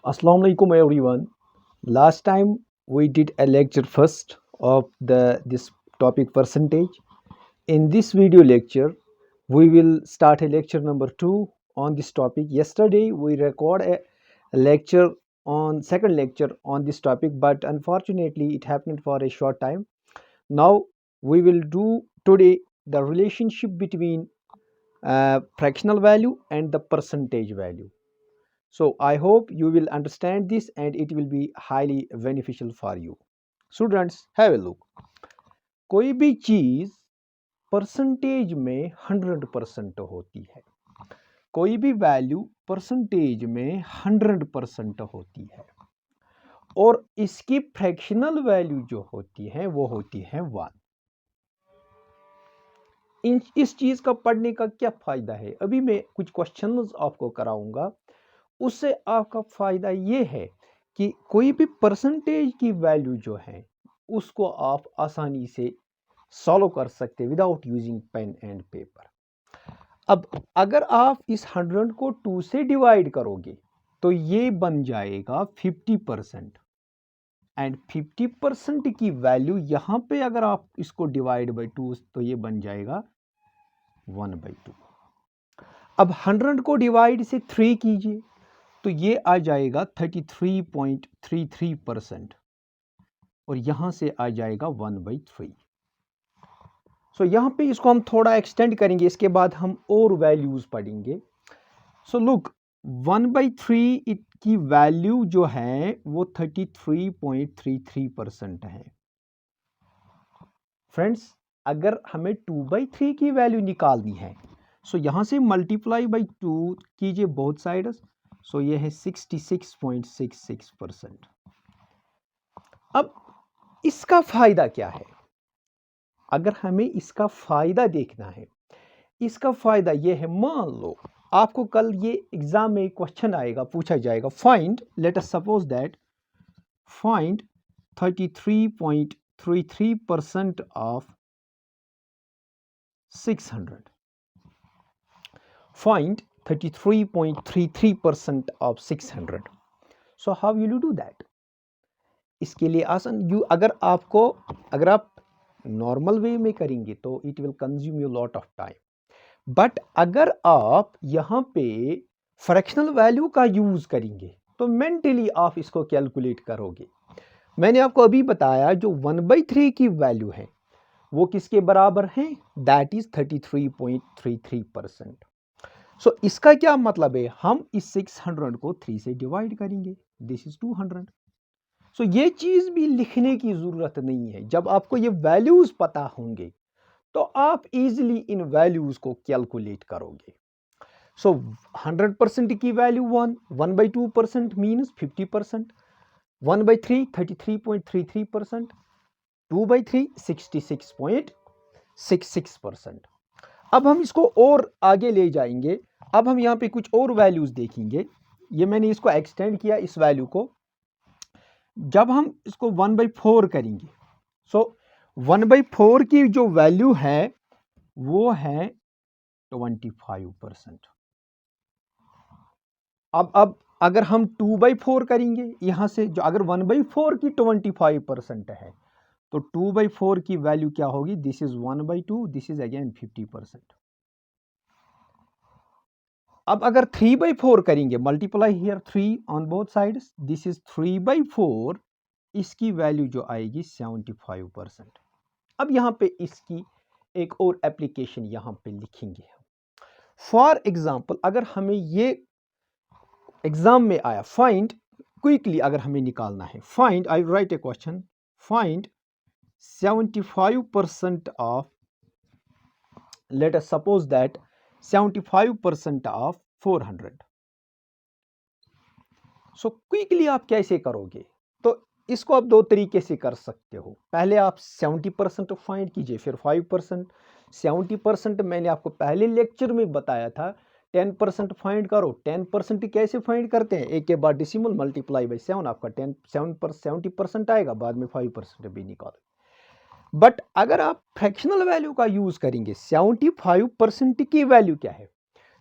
Assalamu alaikum everyone. Last time we did a lecture first of this topic percentage. In this video lecture, we will start a lecture number 2 on this topic. Yesterday we record a lecture on second lecture on this topic, but unfortunately it happened for a short time. Now we will do today the relationship between fractional value and the percentage value. So I hope you will understand this and it will be highly beneficial for you. Students, have a look. कोई भी चीज percentage में 100% होती है, कोई भी value percentage में 100% होती है और इसकी फ्रैक्शनल वैल्यू जो होती है वो होती है 1। इस चीज का पढ़ने का क्या फायदा है, अभी मैं कुछ क्वेश्चंस आपको कराऊंगा। उससे आपका फायदा ये है कि कोई भी परसेंटेज की वैल्यू जो है उसको आप आसानी से सॉल्व कर सकते without using pen and paper. अब अगर आप इस 100 को 2 से डिवाइड करोगे तो ये बन जाएगा 50% एंड 50% की वैल्यू यहां पे अगर आप इसको डिवाइड बाय 2 तो ये बन जाएगा 1/2। अब 100 को डिवाइड से 3 कीजिए तो ये आ जाएगा 33.33% और यहां से आ जाएगा 1/3। सो यहां पे इसको हम थोड़ा एक्सटेंड करेंगे, इसके बाद हम और वैल्यूज पढ़ेंगे। सो लुक 1/3 की वैल्यू जो है वो 33.33% है। फ्रेंड्स, अगर हमें 2/3 की वैल्यू निकालनी है सो यहां से मल्टीप्लाई बाई 2 कीजिए बोथ साइड्स, सो ये है 66.66%। अब इसका फायदा क्या है? अगर हमें इसका फायदा देखना है, इसका फायदा ये है, मान लो आपको कल ये एग्जाम में क्वेश्चन आएगा, पूछा जाएगा find, let us suppose that find 33.33% of 600। Find 33.33% of 600। So how will you do that? इसके लिए आसान, अगर आप नॉर्मल वे में करेंगे तो it will consume you lot of time, but अगर आप यहाँ पे फ्रैक्शनल वैल्यू का यूज करेंगे तो मेंटली आप इसको कैलकुलेट करोगे। मैंने आपको अभी बताया जो 1/3 की वैल्यू है वो किसके बराबर है? That is 33.33%। सो इसका क्या मतलब है? हम इस 600 को 3 से डिवाइड करेंगे, दिस इज 200। सो ये चीज भी लिखने की जरूरत नहीं है, जब आपको ये वैल्यूज पता होंगे तो आप इजीली इन वैल्यूज को कैलकुलेट करोगे। सो 100% की वैल्यू 1/2% मीन्स 50%, 1/3 33.33%, 2/3 66.66%। अब हम इसको और आगे ले जाएंगे। अब हम यहाँ पे कुछ और वैल्यूज देखेंगे। ये मैंने इसको एक्सटेंड किया इस वैल्यू को। जब हम इसको 1/4 करेंगे सो 1/4 की जो वैल्यू है वो है 25%। अब अगर हम 2/4 करेंगे यहां से, जो अगर 1/4 की 25% है तो 2/4 की वैल्यू क्या होगी? This is 1/2, this is again 50%। अब अगर 3/4 करेंगे, multiply here 3 on both sides, this is 3/4, इसकी वैल्यू जो आएगी 75%। अब यहां पे इसकी एक और एप्लीकेशन यहां पे लिखेंगे। फॉर एग्जाम्पल, अगर हमें ये एग्जाम में आया फाइंड, क्विकली अगर हमें निकालना है, find, I right A question, find 75% of, let us suppose that 75% of 400। So quickly आप कैसे करोगे? तो इसको आप दो तरीके से कर सकते हो। पहले आप 70% फाइंड कीजिए, फिर 5%। 70% मैंने आपको पहले लेक्चर में बताया था। 10% फाइंड करो। 10% कैसे फाइंड करते हैं? एक के बाद डिसिमल मल्टीप्लाई बाई 7, आपका 70% आएगा, बाद में 5% भी निकालो। बट अगर आप फ्रैक्शनल वैल्यू का यूज करेंगे, 75% की वैल्यू क्या है?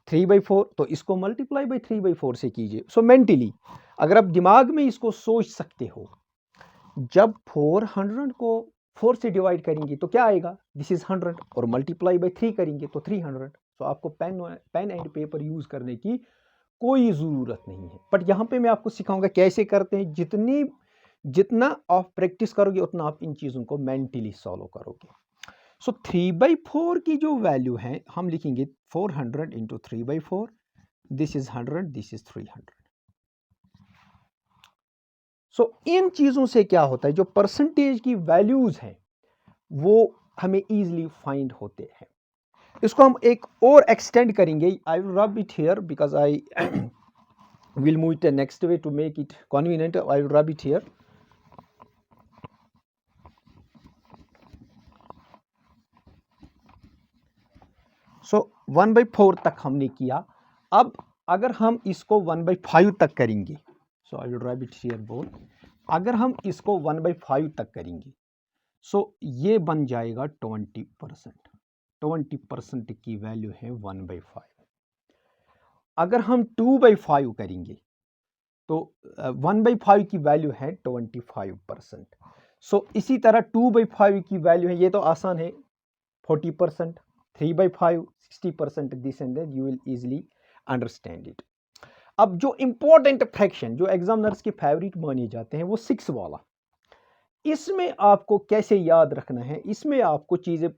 3/4, तो इसको मल्टीप्लाई बाई 3/4 से कीजिए। सो मेंटली अगर आप दिमाग में इसको सोच सकते हो, जब 400 को 4 से डिवाइड करेंगे तो क्या आएगा, दिस इज 100, और मल्टीप्लाई बाई 3 करेंगे तो 300। तो आपको पेन एंड पेपर यूज करने की कोई ज़रूरत नहीं है। बट यहाँ पे मैं आपको सिखाऊंगा कैसे करते हैं। जितना आप प्रैक्टिस करोगे उतना आप इन चीज़ों को मेंटली सॉल्व करोगे। सो 3/4 की जो वैल्यू है हम लिखेंगे 400 into 3/4, this is 100, this is 300। सो इन चीज़ों से क्या होता है, जो परसेंटेज की वैल्यूज़ हैं वो हमें इजीली फाइंड होते हैं। इसको हम एक और एक्सटेंड करेंगे। I will rub it here because I will move it the next way to make it convenient. I will rub it here. So 1/4 तक हमने किया। अब अगर हम इसको 1/5 तक करेंगे, so I will rub it here both. अगर हम इसको 1/5 तक करेंगे so ये बन जाएगा 20%। 20% की वैल्यू है 1/5। अगर हम 2/5 करेंगे तो 1/5 की वैल्यू है 25%। सो इसी तरह 2/5 की वैल्यू है, ये तो आसान है, 40%, 3/5 60%, this and that you will easily understand it. अब जो इंपॉर्टेंट फ्रैक्शन जो एग्जामिनर्स के फेवरेट माने जाते हैं वो 6 वाला, इसमें आपको कैसे याद रखना है, इसमें आपको चीज़ें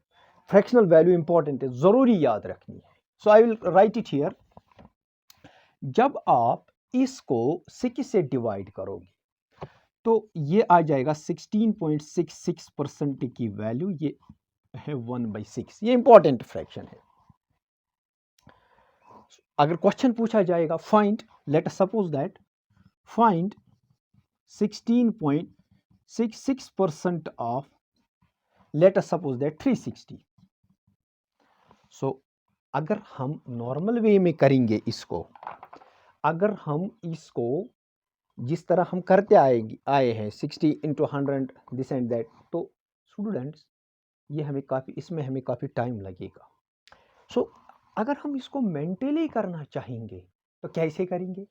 फ्रैक्शनल वैल्यू इंपॉर्टेंट है, ज़रूरी याद रखनी है। So I will write it here. जब आप इसको 6 से डिवाइड करोगे तो ये आ जाएगा 16.66% की वैल्यू, ये है 1/6। ये इंपॉर्टेंट फ्रैक्शन है। अगर क्वेश्चन पूछा जाएगा find, let us suppose that find 16.66% of, let us suppose that 360। सो अगर हम नॉर्मल वे में करेंगे इसको, अगर हम इसको जिस तरह हम करते आए हैं 60 इंटू 100 दिस एंड दैट, तो स्टूडेंट्स ये इसमें हमें काफ़ी टाइम लगेगा। सो अगर हम इसको मेंटली करना चाहेंगे तो कैसे करेंगे,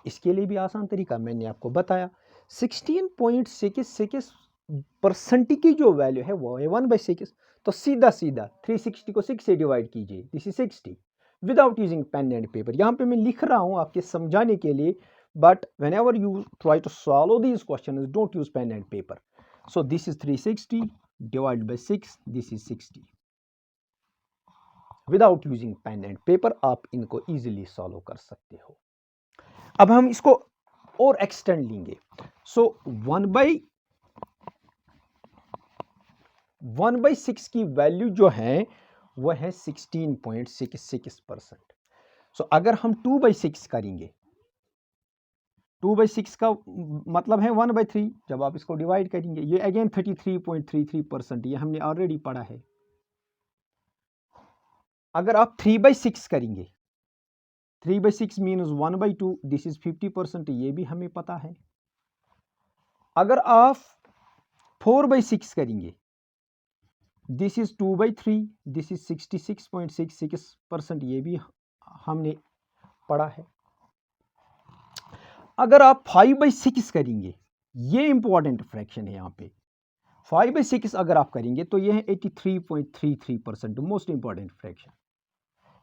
इसके लिए भी आसान तरीका मैंने आपको बताया। 16.66% की जो वैल्यू है वो है 1/6। तो सीधा 360 को 6 से डिवाइड कीजिए, this is 60 without using pen and paper. यहाँ पे मैं लिख रहा हूँ आपके समझाने के लिए, but whenever you try to solve these questions, don't use pen and paper. So this is 360 divided by 6, this is 60. Without using pen and paper आप इनको easily solve कर सकते हो। अब हम इसको और एक्सटेंड लेंगे। सो 1/6 की वैल्यू जो है वह है 16.66%। सो अगर हम 2/6 करेंगे, 2/6 का मतलब है 1/3। जब आप इसको डिवाइड करेंगे ये अगेन 33.33%, ये हमने ऑलरेडी पढ़ा है। अगर आप 3/6 करेंगे, 3/6 मीन्स 1/2, दिस इज 50%, ये भी हमें पता है। अगर आप 4/6 करेंगे, दिस इज 2/3, दिस इज 66.66%, ये भी हमने पढ़ा है। अगर आप 5/6 करेंगे, ये इंपॉर्टेंट फ्रैक्शन है यहाँ पे, 5/6 अगर आप करेंगे तो ये है 83.33%, मोस्ट इंपॉर्टेंट फ्रैक्शन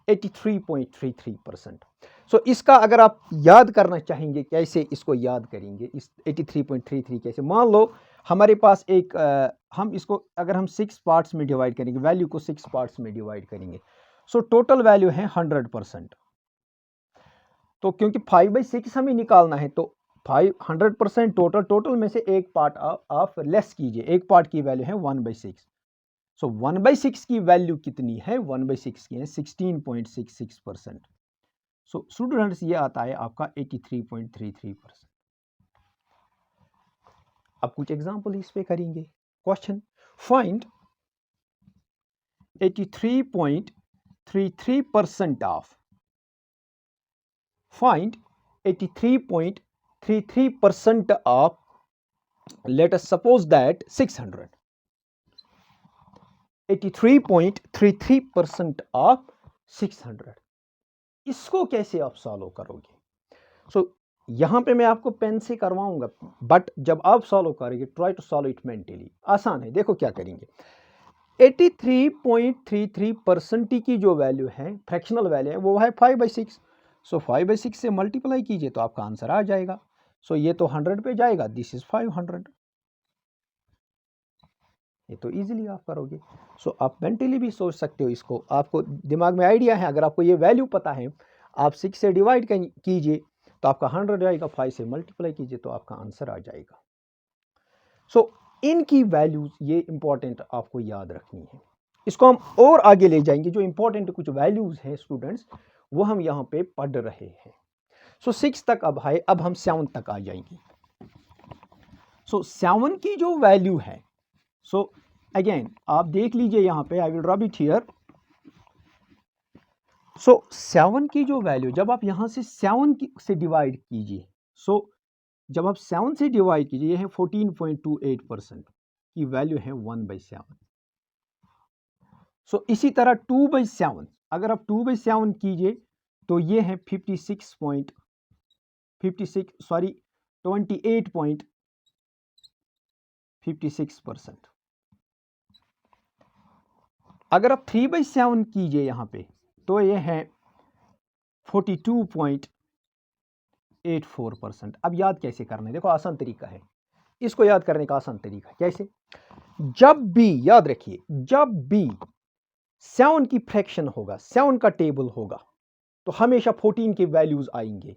83.33%। सो इसका अगर आप याद करना चाहेंगे कैसे इसको याद करेंगे, इस 83.33 कैसे, मान लो हमारे पास एक हम इसको अगर हम 6 पार्ट्स में डिवाइड करेंगे, वैल्यू को 6 पार्ट्स में डिवाइड करेंगे, सो टोटल वैल्यू है 100%। तो क्योंकि 5/6 हमें निकालना है तो 100% टोटल में से एक पार्ट आप लेस कीजिए, एक पार्ट की वैल्यू है 1/6। सो 1/6 की वैल्यू कितनी है, 1/6 की है 16.66%। सो स्टूडेंट्स ये आता है आपका 83.33%। अब कुछ एग्जांपल इस पे करेंगे। Question find 83.33% of, find 83.33% of, let us suppose that 600, 83.33% of 600। इसको कैसे आप सॉल्व करोगे? सो यहाँ पे मैं आपको पेन से करवाऊंगा, बट जब आप सॉल्व करेंगे try to solve it mentally. आसान है, देखो क्या करेंगे। 83.33% की जो वैल्यू है, फ्रैक्शनल वैल्यू है, वो है 5/6। सो 5/6 से मल्टीप्लाई कीजिए तो आपका आंसर आ जाएगा। सो ये तो 100 पे जाएगा, दिस इज 500। ये तो इजीली आप करोगे। सो आप मेंटली भी सोच सकते हो इसको, आपको दिमाग में आइडिया है। अगर आपको ये वैल्यू पता है, आप 6 से डिवाइड कीजिए तो आपका 100 आएगा, 5 से मल्टीप्लाई कीजिए तो आपका आंसर आ जाएगा। सो इनकी वैल्यूज ये इंपॉर्टेंट आपको याद रखनी है। इसको हम और आगे ले जाएंगे, जो इंपॉर्टेंट कुछ वैल्यूज हैं स्टूडेंट्स, वो हम यहाँ पे पढ़ रहे हैं। सो 6 तक अब है, अब हम 7 तक आ जाएंगे। सो 7 की जो वैल्यू है, सो अगेन आप देख लीजिए यहाँ पे, I will drop it here. So 7 की जो वैल्यू, जब आप यहाँ से 7 से डिवाइड कीजिए, सो जब आप 7 से डिवाइड कीजिए, ये है 14.28% की वैल्यू है 1/7। सो इसी तरह 2/7, अगर आप 2/7 कीजिए तो ये है 28.56%। अगर आप 3/7 कीजिए यहाँ पे तो ये है 42.84%। अब याद कैसे करना है, देखो आसान तरीका है, इसको याद करने का आसान तरीका है। कैसे? जब भी, याद रखिए, जब भी 7 की फ्रैक्शन होगा, 7 का टेबल होगा, तो हमेशा 14 के वैल्यूज आएंगे।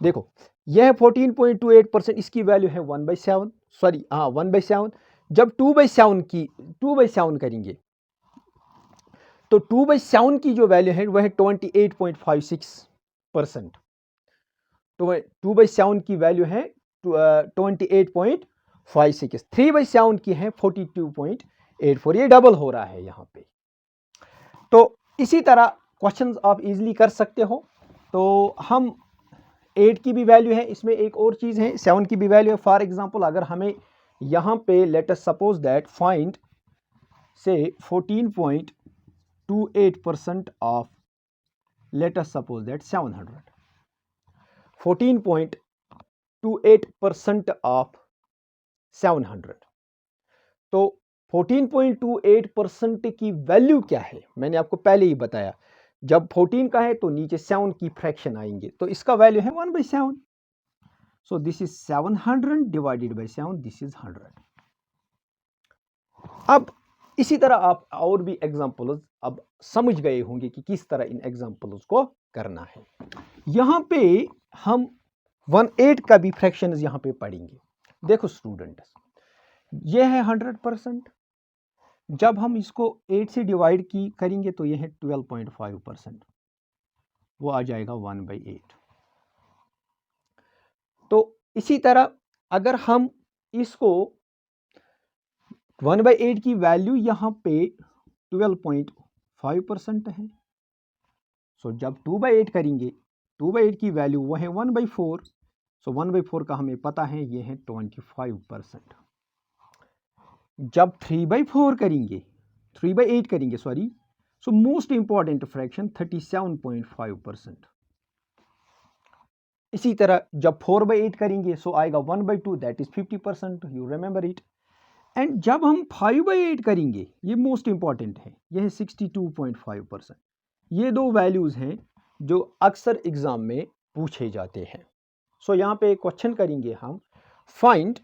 देखो यह 14.28%, इसकी वैल्यू है 1/7, सॉरी हाँ 1/7। जब 2/7 करेंगे तो 2/7 की जो वैल्यू है वह है 28.56%। तो 2/7 की वैल्यू है 28.56, 3/7 की है 42.84। ये डबल हो रहा है यहाँ पे। तो इसी तरह क्वेश्चंस आप इजीली कर सकते हो। तो हम 8 की भी वैल्यू है, इसमें एक और चीज़ है, 7 की भी वैल्यू है। फॉर एग्जांपल अगर हमें यहाँ पे let us suppose that find से 14.28% of, let us suppose that 700, 14.28% of 700। तो 14.28% की वैल्यू क्या है, मैंने आपको पहले ही बताया। जब 14 का है तो नीचे 7 की फ्रैक्शन आएंगे, तो इसका वैल्यू है 1/7। So this is 700 divided by 7, this is 100। अब इसी तरह आप और भी एग्जांपल्स अब समझ गए होंगे कि किस तरह इन एग्जांपल्स को करना है। यहां पे हम 1/8 का भी फ्रैक्शन यहां पे पढ़ेंगे। देखो स्टूडेंट्स, ये है 100%। जब हम इसको 8 से डिवाइड करेंगे तो ये है 12.5%, वो आ जाएगा 1/8। तो इसी तरह अगर हम इसको 1/8 की वैल्यू यहाँ पे 12.5% है, सो जब 2/8 करेंगे, 2/8 की वैल्यू वो है 1/4। सो 1/4 का हमें पता है ये है 25%। जब 3/4 करेंगे, 3/8 करेंगे sorry, so most important fraction 37.5%। इसी तरह जब 4/8 करेंगे सो आएगा 1/2, that is 50%, you remember it. And जब हम 5/8 करेंगे, ये मोस्ट इंपॉर्टेंट है, ये है 62.5%। ये दो वैल्यूज हैं जो अक्सर एग्जाम में पूछे जाते हैं। सो यहाँ पे क्वेश्चन करेंगे हम, find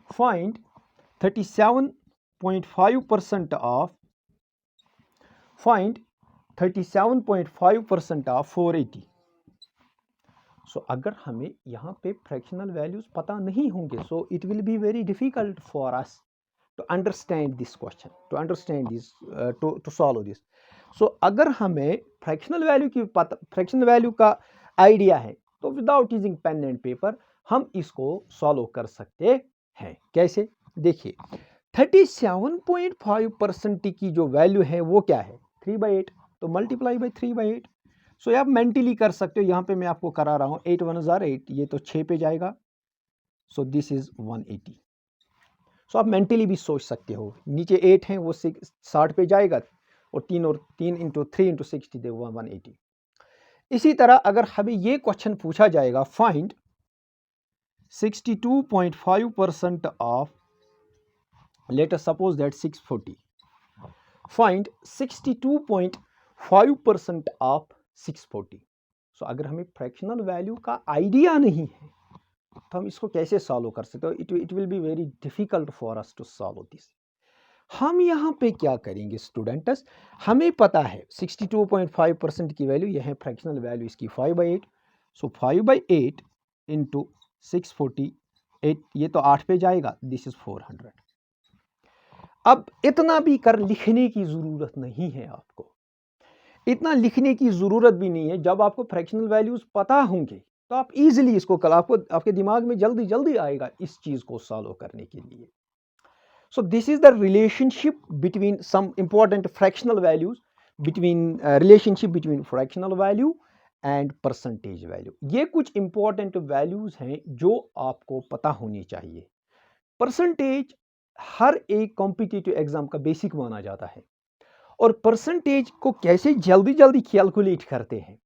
37.5% of, find 37.5% of 480। So अगर हमें यहाँ पे फ्रैक्शनल वैल्यूज पता नहीं होंगे, so it will be very difficult for us to understand this question, to understand this, to solve this. So अगर हमें फ्रैक्शनल वैल्यू की पता, फ्रैक्शनल वैल्यू का आइडिया है, तो without using pen and paper हम इसको सॉल्व कर सकते हैं। कैसे? देखिए 37.5% की जो वैल्यू है वो क्या है, 3/8, तो मल्टीप्लाई बाई 3/8। सो आप मेंटली कर सकते हो, यहाँ पे मैं आपको करा रहा हूँ, 8 1 जार 8, ये तो 6 पे जाएगा, सो दिस इज 180। सो आप मेंटली भी सोच सकते हो, नीचे 8 है वो 60 पे जाएगा, और 3 इंटू 3 इंटू 60 दे 180। इसी तरह अगर हमें ये क्वेश्चन पूछा जाएगा, find 62.5% of, let us suppose that 640, find 62.5% of 640। सो अगर हमें फ्रैक्शनल वैल्यू का आइडिया नहीं है तो हम इसको कैसे सॉल्व कर सकते हो? It will be very difficult for us to solve this. हम यहाँ पे क्या करेंगे स्टूडेंट्स, हमें पता है 62.5% की वैल्यू, यह है फ्रैक्शनल वैल्यू इसकी 5/8। सो 5/8 इंटू 648, ये तो 8 पे जाएगा, दिस इज 400। अब इतना भी कर लिखने की ज़रूरत नहीं है आपको, इतना लिखने की ज़रूरत भी नहीं है। जब आपको फ्रैक्शनल वैल्यूज़ पता होंगे तो आप इजीली इसको कल आपको आपके दिमाग में जल्दी जल्दी आएगा इस चीज़ को सॉल्व करने के लिए। So this is the relationship between some important fractional values, between relationship between fractional value and percentage value। ये कुछ important values हैं जो आपको पता होनी चाहिए। परसेंटेज हर एक कॉम्पिटिटिव एग्जाम का बेसिक माना जाता है, और परसेंटेज को कैसे जल्दी जल्दी कैलकुलेट करते हैं,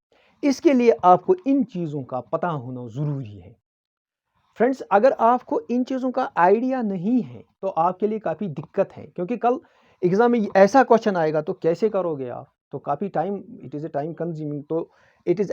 इसके लिए आपको इन चीज़ों का पता होना ज़रूरी है। फ्रेंड्स, अगर आपको इन चीज़ों का आइडिया नहीं है तो आपके लिए काफ़ी दिक्कत है, क्योंकि कल एग्जाम में ऐसा क्वेश्चन आएगा तो कैसे करोगे आप, तो काफ़ी time, it is a time consuming, तो इट इज़